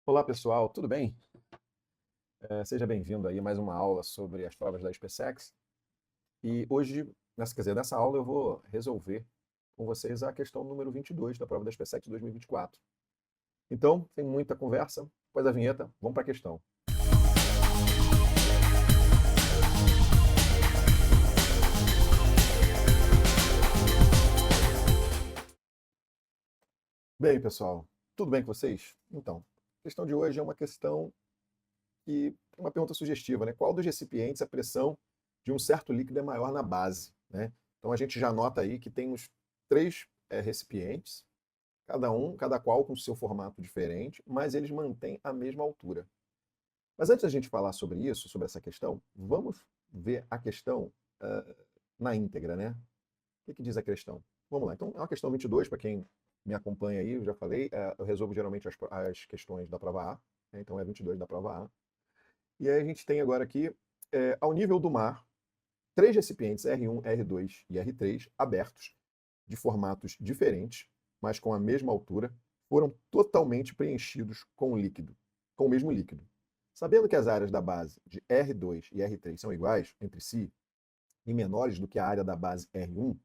Olá pessoal, tudo bem? Seja bem-vindo aí a mais uma aula sobre as provas da SpaceX. E hoje, nessa aula eu vou resolver com vocês a questão número 22 da prova da SpaceX 2024. Então, sem muita conversa, depois da vinheta, vamos para a questão. Bem, pessoal, tudo bem com vocês? Então, a questão de hoje é uma questão que é uma pergunta sugestiva, né? Qual dos recipientes a pressão de um certo líquido é maior na base, né? Então a gente já nota aí que temos três recipientes, cada qual com seu formato diferente, mas eles mantêm a mesma altura. Mas antes da gente falar sobre isso, sobre essa questão, vamos ver a questão na íntegra, né? O que diz a questão? Vamos lá. Então, é uma questão 22, para quem me acompanha aí, eu já falei, eu resolvo geralmente as questões da prova A, né? Então é 22 da prova A. E aí a gente tem agora aqui, ao nível do mar, três recipientes R1, R2 e R3 abertos, de formatos diferentes, mas com a mesma altura, foram totalmente preenchidos com líquido, com o mesmo líquido. Sabendo que as áreas da base de R2 e R3 são iguais entre si e menores do que a área da base R1,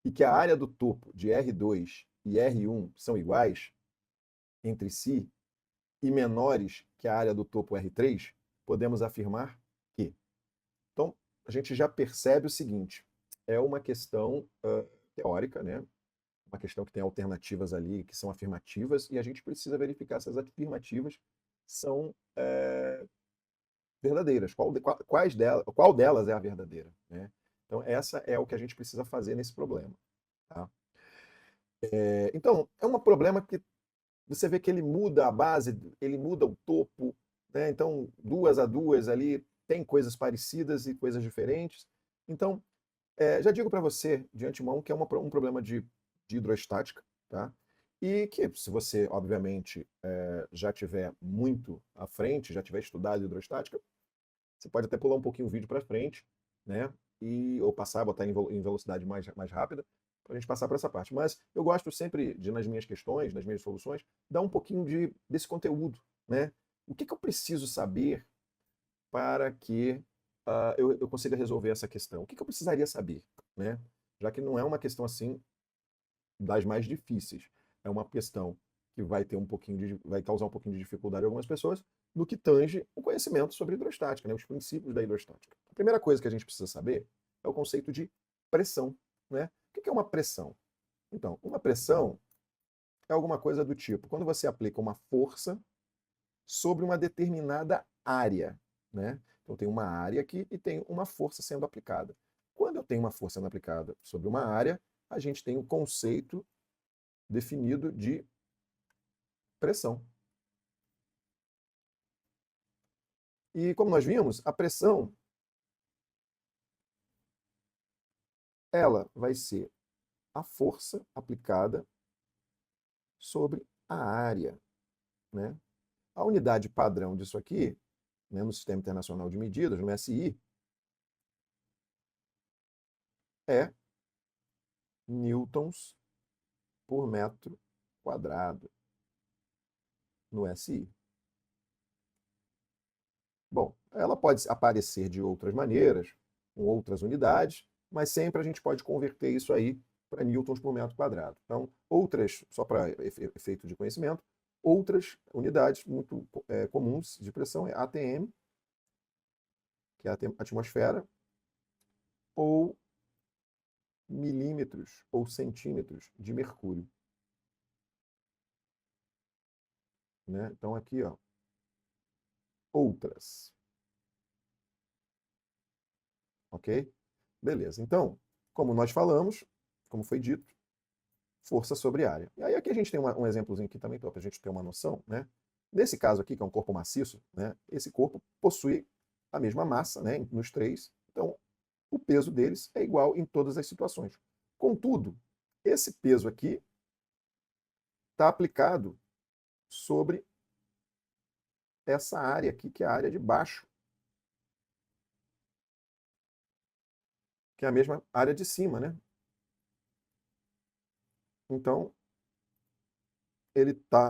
e que a área do topo de R2 e R1 são iguais entre si e menores que a área do topo R3, podemos afirmar que. Então, a gente já percebe o seguinte: é uma questão teórica, né? Uma questão que tem alternativas ali que são afirmativas, e a gente precisa verificar se as afirmativas são verdadeiras, qual delas é a verdadeira, né? Então, essa é o que a gente precisa fazer nesse problema. Tá? Então, é um problema que você vê que ele muda a base, ele muda o topo, né? Então, duas a duas ali tem coisas parecidas e coisas diferentes. Então, já digo para você de antemão que é um problema de hidrostática, tá? E que se você, obviamente, já tiver muito à frente, já tiver estudado hidrostática, você pode até pular um pouquinho o vídeo para frente, né? Ou passar, botar em velocidade mais rápida, para a gente passar por essa parte. Mas eu gosto sempre de, nas minhas questões, nas minhas soluções, dar um pouquinho desse conteúdo, né? O que eu preciso saber para que eu consiga resolver essa questão? O que eu precisaria saber, né? Já que não é uma questão assim das mais difíceis, é uma questão que vai causar um pouquinho de dificuldade a algumas pessoas, no que tange o conhecimento sobre hidrostática, né? Os princípios da hidrostática. A primeira coisa que a gente precisa saber é o conceito de pressão, né? O que é uma pressão? Então, uma pressão é alguma coisa do tipo, quando você aplica uma força sobre uma determinada área, né? Então tem uma área aqui e tem uma força sendo aplicada. Quando eu tenho uma força sendo aplicada sobre uma área, a gente tem o conceito definido de pressão. E como nós vimos, a pressão ela vai ser a força aplicada sobre a área, né? A unidade padrão disso aqui, né, no Sistema Internacional de Medidas, no SI, é newtons por metro quadrado no SI. Bom, ela pode aparecer de outras maneiras, com outras unidades, mas sempre a gente pode converter isso aí para newtons por metro quadrado. Então, só para efeito de conhecimento, outras unidades muito comuns de pressão é ATM, que é a atmosfera, ou milímetros ou centímetros de mercúrio. Né? Então, aqui, ó, outras. Ok? Beleza. Então, como nós falamos, como foi dito, força sobre área. E aí aqui a gente tem um exemplozinho aqui também, para a gente ter uma noção, né? Nesse caso aqui, que é um corpo maciço, né? Esse corpo possui a mesma massa, né? Nos três. Então, o peso deles é igual em todas as situações. Contudo, esse peso aqui está aplicado sobre essa área aqui, que é a área de baixo, que é a mesma área de cima, né? Então,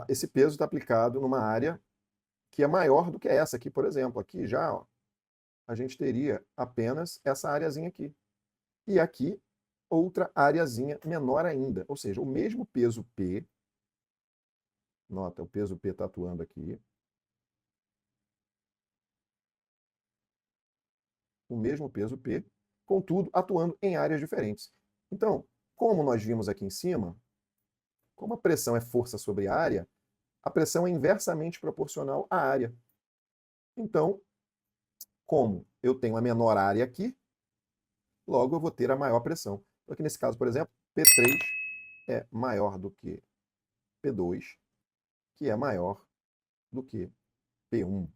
esse peso está aplicado numa área que é maior do que essa aqui, por exemplo. Aqui já, ó, a gente teria apenas essa areazinha aqui. E aqui, outra areazinha menor ainda. Ou seja, o mesmo peso P, nota, o peso P está atuando aqui, o mesmo peso P, contudo, atuando em áreas diferentes. Então, como nós vimos aqui em cima, como a pressão é força sobre área, a pressão é inversamente proporcional à área. Então, como eu tenho a menor área aqui, logo eu vou ter a maior pressão. Então, aqui nesse caso, por exemplo, P3 é maior do que P2, que é maior do que P1.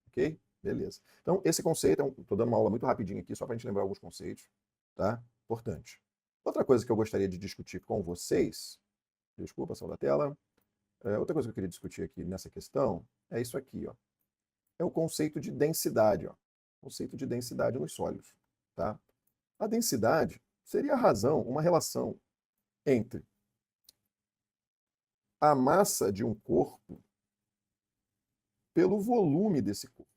Ok? Beleza. Então, esse conceito, estou dando uma aula muito rapidinho aqui, só para a gente lembrar alguns conceitos, tá? Importante. Outra coisa que eu gostaria de discutir com vocês, desculpa, ação da tela, outra coisa que eu queria discutir aqui nessa questão é isso aqui, ó. É o conceito de densidade, ó. Conceito de densidade nos sólidos, tá? A densidade seria a razão, uma relação entre a massa de um corpo pelo volume desse corpo,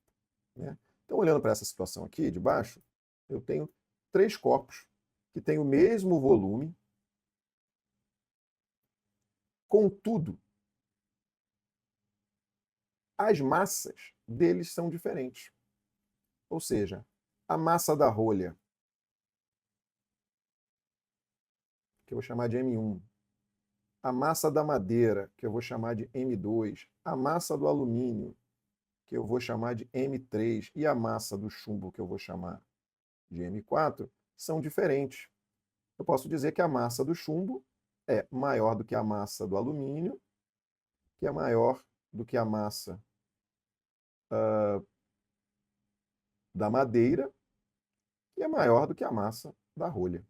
né? Então, olhando para essa situação aqui de baixo, eu tenho 3 corpos que têm o mesmo volume, contudo, as massas deles são diferentes. Ou seja, a massa da rolha, que eu vou chamar de M1, a massa da madeira, que eu vou chamar de M2, a massa do alumínio, que eu vou chamar de M3, e a massa do chumbo, que eu vou chamar de M4, são diferentes. Eu posso dizer que a massa do chumbo é maior do que a massa do alumínio, que é maior do que a massa da madeira, que é maior do que a massa da rolha.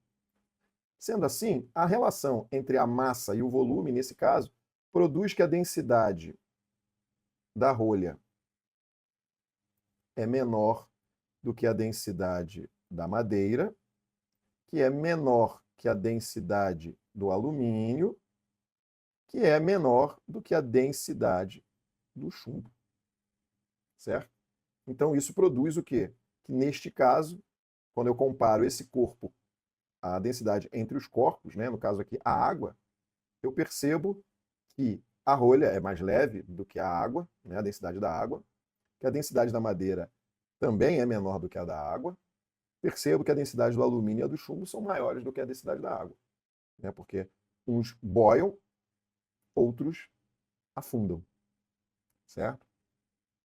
Sendo assim, a relação entre a massa e o volume, nesse caso, produz que a densidade da rolha é menor do que a densidade da madeira, que é menor que a densidade do alumínio, que é menor do que a densidade do chumbo. Certo? Então, isso produz o quê? Que, neste caso, quando eu comparo esse corpo, a densidade entre os corpos, né, no caso aqui, a água, eu percebo que a rolha é mais leve do que a água, né, a densidade da água, que a densidade da madeira também é menor do que a da água. Percebo que a densidade do alumínio e a do chumbo são maiores do que a densidade da água, né, porque uns boiam, outros afundam, certo?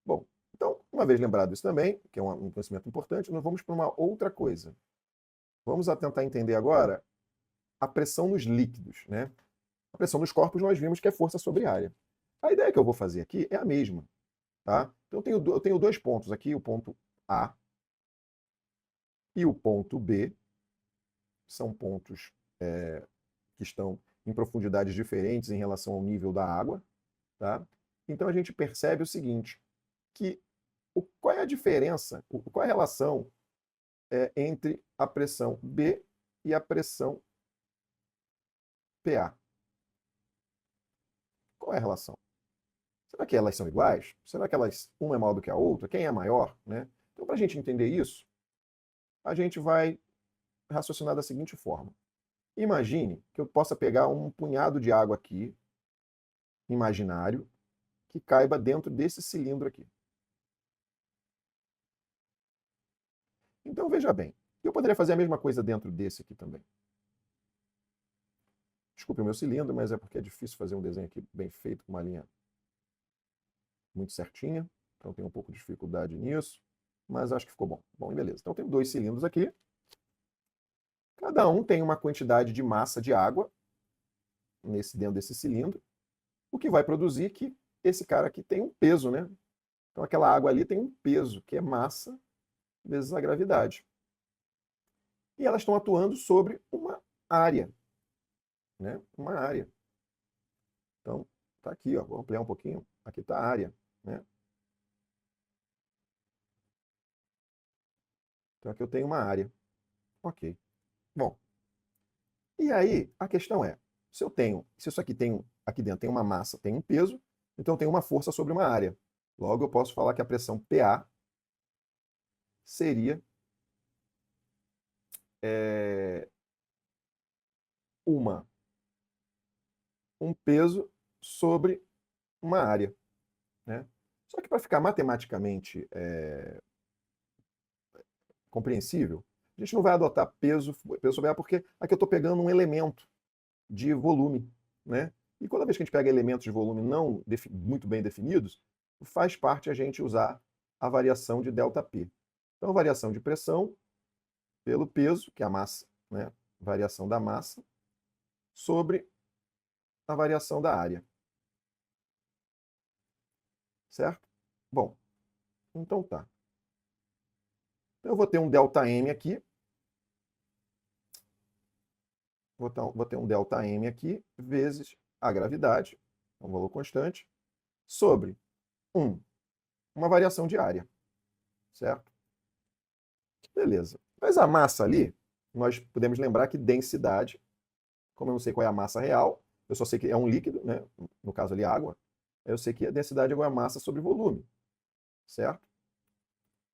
Bom, então, uma vez lembrado isso também, que é um conhecimento importante, nós vamos para uma outra coisa. Vamos tentar entender agora a pressão nos líquidos, né? A pressão nos corpos nós vimos que é força sobre área. A ideia que eu vou fazer aqui é a mesma, tá? Então eu tenho 2 pontos aqui, o ponto A e o ponto B. São pontos que estão em profundidades diferentes em relação ao nível da água, tá? Então a gente percebe o seguinte, que qual é a diferença, qual é a relação entre a pressão B e a pressão PA? Qual é a relação? Será que elas são iguais? Será que uma é maior do que a outra? Quem é maior? Né? Então, para a gente entender isso, a gente vai raciocinar da seguinte forma. Imagine que eu possa pegar um punhado de água aqui, imaginário, que caiba dentro desse cilindro aqui. Então, veja bem, eu poderia fazer a mesma coisa dentro desse aqui também. Desculpe o meu cilindro, mas é porque é difícil fazer um desenho aqui bem feito, com uma linha muito certinha. Então, tenho um pouco de dificuldade nisso, mas acho que ficou bom. Bom, beleza. Então, tenho 2 cilindros aqui. Cada um tem uma quantidade de massa de água dentro desse cilindro, o que vai produzir que esse cara aqui tem um peso, né? Então, aquela água ali tem um peso, que é massa vezes a gravidade. E elas estão atuando sobre uma área, né? Uma área. Então, tá aqui, ó. Vou ampliar um pouquinho. Aqui está a área, né? Então, aqui eu tenho uma área. Ok. Bom, e aí a questão é, se isso aqui tem aqui dentro tem uma massa, tem um peso, então tem uma força sobre uma área. Logo, eu posso falar que a pressão PA seria um peso sobre uma área, né? Só que para ficar matematicamente compreensível, a gente não vai adotar peso sobre área, porque aqui eu estou pegando um elemento de volume, né? E toda vez que a gente pega elementos de volume não muito bem definidos, faz parte a gente usar a variação de ΔP. Então, a variação de pressão pelo peso, que é a massa, né? Variação da massa, sobre a variação da área. Certo? Bom, então tá. Então, eu vou ter um ΔM aqui. Vou ter um ΔM aqui, vezes a gravidade, um valor constante, sobre uma variação de área. Certo? Beleza. Mas a massa ali, nós podemos lembrar que densidade, como eu não sei qual é a massa real, eu só sei que é um líquido, né? No caso ali, água, eu sei que a densidade é igual a massa sobre volume. Certo?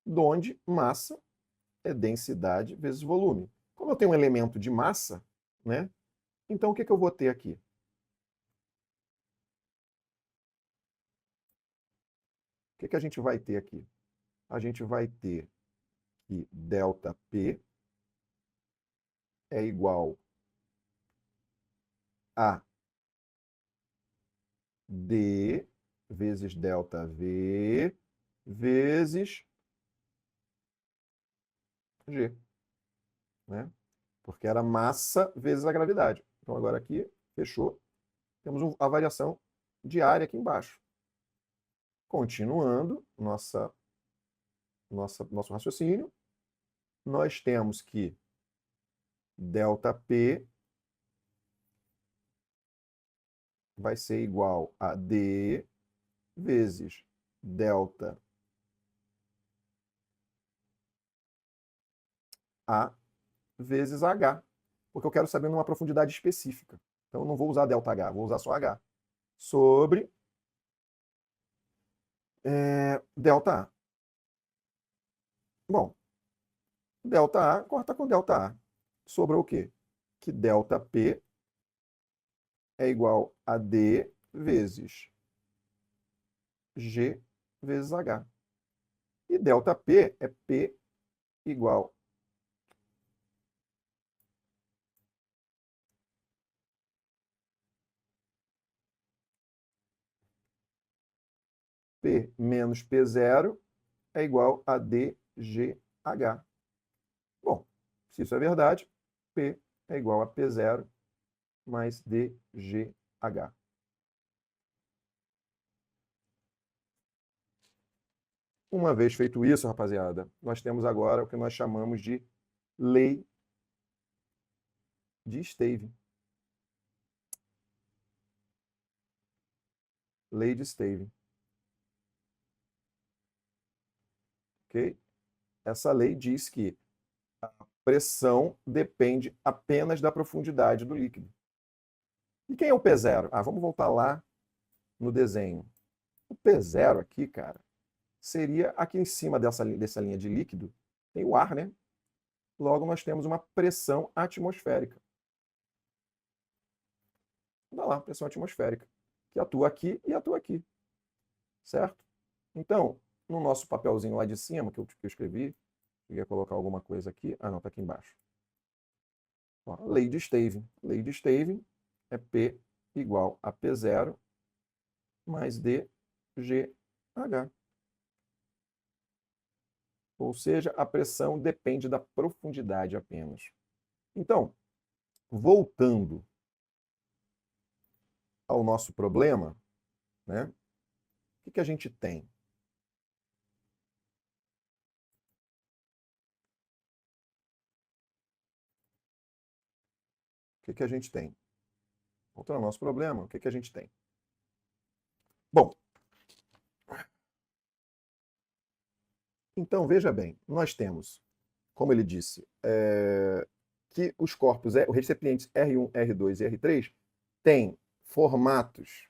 Donde massa é densidade vezes volume. Como eu tenho um elemento de massa, né? Então o que eu vou ter aqui? O que a gente vai ter aqui? A gente vai ter que ΔP é igual a D vezes ΔV vezes G, né? Porque era massa vezes a gravidade. Então agora aqui, fechou. Temos a variação de área aqui embaixo. Continuando nosso raciocínio, nós temos que ΔP vai ser igual a D vezes ΔA vezes H, porque eu quero saber numa profundidade específica. Então eu não vou usar ΔH, vou usar só H. Sobre ΔA. Bom, ΔA corta com ΔA. Sobrou o quê? Que ΔP é igual a D vezes G vezes H. E ΔP é P igual P menos P0 é igual a DGH. Bom, se isso é verdade, P é igual a P0 mais DGH. Uma vez feito isso, rapaziada, nós temos agora o que nós chamamos de lei de Stave. Lei de Stave. Ok? Essa lei diz que a pressão depende apenas da profundidade do líquido. E quem é o P0? Vamos voltar lá no desenho. O P0 aqui, cara, seria aqui em cima dessa linha de líquido, tem o ar, né? Logo, nós temos uma pressão atmosférica. Olha lá, pressão atmosférica, que atua aqui e atua aqui. Certo? Então, no nosso papelzinho lá de cima, que eu escrevi, cheguei a colocar alguma coisa aqui. Não, está aqui embaixo. Ó, lei de Stave. Lei de Stave é P igual a P0 mais DGH. Ou seja, a pressão depende da profundidade apenas. Então, voltando ao nosso problema, né? O que a gente tem? O que a gente tem? Voltando ao nosso problema, o que a gente tem? Bom, então veja bem, nós temos, como ele disse, que os corpos, os recipientes R1, R2 e R3 têm formatos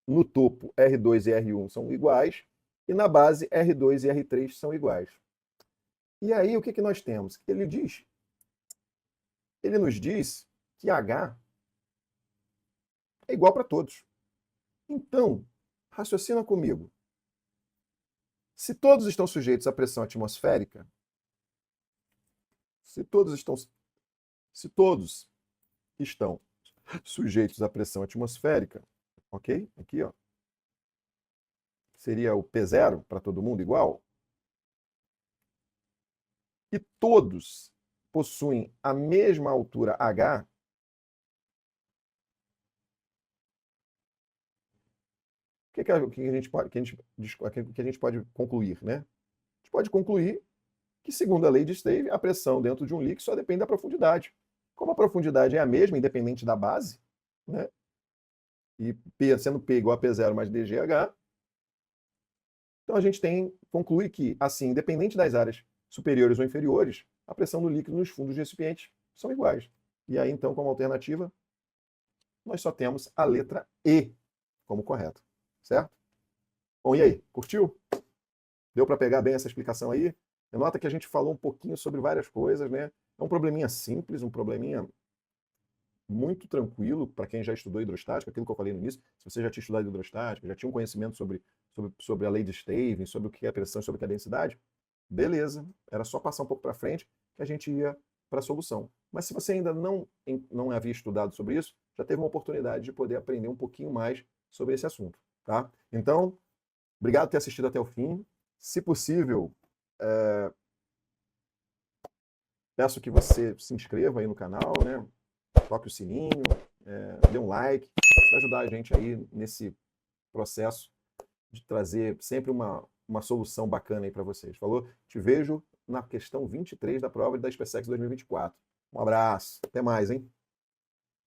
no topo R2 e R1 são iguais, e na base R2 e R3 são iguais. E aí o que nós temos? Ele nos diz que H é igual para todos. Então, raciocina comigo. Se todos estão sujeitos à pressão atmosférica, se todos estão sujeitos à pressão atmosférica, ok? Aqui, ó. Seria o P0 para todo mundo igual. E todos possuem a mesma altura H, o que a gente pode concluir, né? A gente pode concluir que, segundo a lei de Stave, a pressão dentro de um líquido só depende da profundidade. Como a profundidade é a mesma, independente da base, né? E P, sendo P igual a P0 mais dGH, então a gente conclui que, assim, independente das áreas superiores ou inferiores, a pressão do líquido nos fundos do recipiente são iguais. E aí, então, como alternativa, nós só temos a letra E como correta, certo? Bom, e aí, curtiu? Deu para pegar bem essa explicação aí? Nota que a gente falou um pouquinho sobre várias coisas, né? É um probleminha simples, um probleminha muito tranquilo para quem já estudou hidrostática, aquilo que eu falei no início. Se você já tinha estudado hidrostática, já tinha um conhecimento sobre a lei de Stevens, sobre o que é a pressão, sobre o que é a densidade, beleza, era só passar um pouco para frente que a gente ia para a solução. Mas se você ainda não havia estudado sobre isso, já teve uma oportunidade de poder aprender um pouquinho mais sobre esse assunto, tá? Então, obrigado por ter assistido até o fim. Se possível, peço que você se inscreva aí no canal, né? Toque o sininho, dê um like, isso vai ajudar a gente aí nesse processo de trazer sempre uma solução bacana aí para vocês. Falou? Te vejo na questão 23 da prova da SpaceX 2024. Um abraço, até mais, hein?